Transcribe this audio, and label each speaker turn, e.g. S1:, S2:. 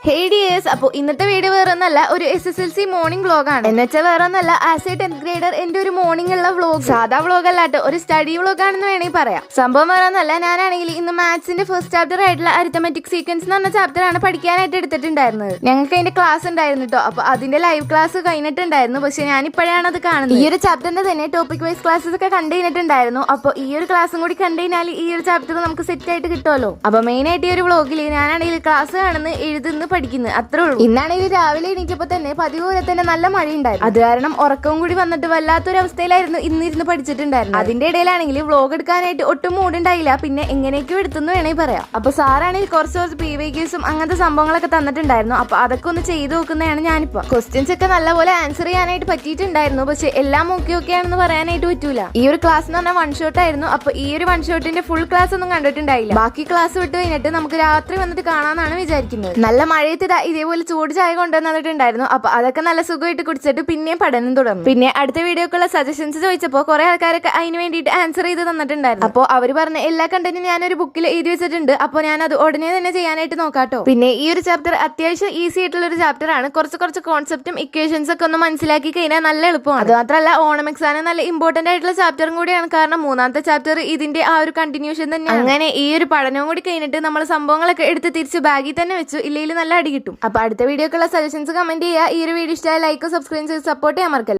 S1: Hey dears, അപ്പോൾ ഇന്നത്തെ video വേറെ ഒന്നല്ല ഒരു SSLC മോർണിംഗ് വ്ലോഗാണ്. എന്നുവെച്ചാൽ വേറെ ഒന്നല്ല ആസ് എ 10th ഗ്രേഡർ എൻ്റെ ഒരു മോർണിംഗ് ഉള്ള വ്ലോഗ്. സാധാ വ്ലോഗ് അല്ലാട്ടോ, ഒരു സ്റ്റഡി വ്ലോഗ് ആണെന്ന് വേണമെങ്കിൽ പറയാം. സംഭവം വേറെ ഒന്നല്ല, ഞാനാണെങ്കിൽ ഇന്ന് മാത്സിന്റെ ഫസ്റ്റ് ചാപ്റ്റർ ആയിട്ടുള്ള അരിത്തമെറ്റിക് സീക്വൻസ് എന്ന് പറഞ്ഞ ചാപ്റ്റർ ആണ് പഠിക്കാനായിട്ട് എടുത്തിട്ടുണ്ടായിരുന്നത്. ഞങ്ങൾക്ക് അതിന്റെ ക്ലാസ് ഉണ്ടായിരുന്നു കേട്ടോ. അപ്പോൾ അതിന്റെ ലൈവ് ക്ലാസ് കഴിഞ്ഞിട്ടുണ്ടായിരുന്നു. പക്ഷെ ഞാനിപ്പോഴാണ് അത് കാണുന്നത്. ഈ ഒരു ചാപ്റ്ററിന്റെ തന്നെ ടോപ്പിക് വൈസ് ക്ലാസ്സസ് ഒക്കെ കണ്ടു കഴിഞ്ഞിട്ടുണ്ടായിരുന്നു. അപ്പോൾ ഈ ഒരു ക്ലാസ്സും കൂടി കണ്ടു കഴിഞ്ഞാൽ ഈ ഒരു ചാപ്റ്റർ നമുക്ക് സെറ്റ് ആയിട്ട് കിട്ടുമല്ലോ. അപ്പോൾ മെയിൻ ആയിട്ട് ഈ ഒരു വ്ലോഗിൽ ഞാനാണെങ്കിൽ ക്ലാസ് കാണുന്ന എഴുതുന്ന പഠിക്കുന്നത് അത്രേ ഉള്ളൂ. ഇന്നാണെങ്കിൽ രാവിലെ എണീറ്റപ്പോൾ തന്നെ പതിവ് പോലെ തന്നെ നല്ല മഴ ഉണ്ടായിരുന്നു. അത് കാരണം ഉറക്കവും കൂടി വന്നിട്ട് വല്ലാത്തൊരു അവസ്ഥയിലായിരുന്നു ഇന്നിരുന്ന് പഠിച്ചിട്ടുണ്ടായിരുന്നു. അതിന്റെ ഇടയിലാണെങ്കിൽ വ്ലോഗ് എടുക്കാനായിട്ട് ഒട്ടും മൂടുണ്ടായില്ല. പിന്നെ എങ്ങനെയൊക്കെയോ എടുത്തെന്ന് വേണമെങ്കിൽ പറയാം. അപ്പൊ സാറാണെങ്കിൽ കുറച്ച് PVQs അങ്ങനത്തെ സംഭവങ്ങളൊക്കെ തന്നിട്ടുണ്ടായിരുന്നു. അപ്പൊ അതൊക്കെ ഒന്ന് ചെയ്തു നോക്കുന്നതാണ് ഞാനിപ്പോ. ക്വസ്റ്റ്യൻസ് ഒക്കെ നല്ലപോലെ ആൻസർ ചെയ്യാനായിട്ട് പറ്റിയിട്ടുണ്ടായിരുന്നു. പക്ഷെ എല്ലാം ഓക്കെയാണെന്ന് പറയാനായിട്ട് പറ്റൂല. ഈ ഒരു ക്ലാസ് എന്ന് പറഞ്ഞാൽ വൺ ഷോട്ട് ആയിരുന്നു. അപ്പൊ ഈ ഒരു വൺ ഷോട്ടിന്റെ ഫുൾ ക്ലാസ് ഒന്നും കണ്ടിട്ടുണ്ടായില്ല. ബാക്കി ക്ലാസ് വിട്ട് കഴിഞ്ഞിട്ട് നമുക്ക് രാത്രി വന്നിട്ട് കാണാന്നാണ് വിചാരിക്കുന്നത്. നല്ല മഴയത്ത് ഇതേപോലെ ചൂട് ചായ കൊണ്ടുവന്നിട്ടുണ്ടായിരുന്നു. അപ്പൊ അതൊക്കെ നല്ല സുഖമായിട്ട് കുടിച്ചിട്ട് പിന്നെയും പഠനം തുടങ്ങും. പിന്നെ അടുത്ത വീഡിയോക്കുള്ള സജഷൻസ് ചോദിച്ചപ്പോൾ കുറെ ആൾക്കാരൊക്കെ അതിന് വേണ്ടിയിട്ട് ആൻസർ ചെയ്ത് തന്നിട്ടുണ്ടായിരുന്നു. അപ്പോൾ അവർ പറഞ്ഞ എല്ലാ കണ്ടന്റും ഞാനൊരു ബുക്കിൽ എഴുതി വെച്ചിട്ടുണ്ട്. അപ്പോൾ ഞാൻ അത് ഉടനെ തന്നെ ചെയ്യാനായിട്ട് നോക്കാട്ടോ. പിന്നെ ഈ ഒരു ചാപ്റ്റർ അത്യാവശ്യം ഈസി ആയിട്ടുള്ള ഒരു ചാപ്റ്റർ ആണ്. കുറച്ച് കോൺസെപ്റ്റും ഇക്വേഷൻസ് ഒക്കെ ഒന്ന് മനസ്സിലാക്കി കഴിഞ്ഞാൽ നല്ല എളുപ്പമാണ്. അത് മാത്രമല്ല ഓണം എക്സാമിന് നല്ല ഇമ്പോർട്ടന്റ് ആയിട്ടുള്ള ചാപ്റ്ററും കൂടിയാണ്. കാരണം മൂന്നാമത്തെ ചാപ്റ്റർ ഇതിന്റെ ആ ഒരു കണ്ടിന്യൂഷൻ തന്നെ. അങ്ങനെ ഈ ഒരു പഠനവും കൂടി കഴിഞ്ഞിട്ട് നമ്മൾ സംഭവങ്ങളൊക്കെ എടുത്ത് തിരിച്ച് ബാഗിൽ തന്നെ വെച്ചു. ഇല്ലെങ്കിൽ നല്ല അടി കിട്ടും. അപ്പൊ അടുത്ത വീഡിയോക്കുള്ള സജഷൻസ് കമന്റ് ചെയ്യുക. ഈ ഒരു വീഡിയോ ഇഷ്ടമായ ലൈക്ക് സബ്സ്ക്രൈബ് ചെയ്ത് സപ്പോർട്ട് ചെയ്യാൻ മറക്കല്ല.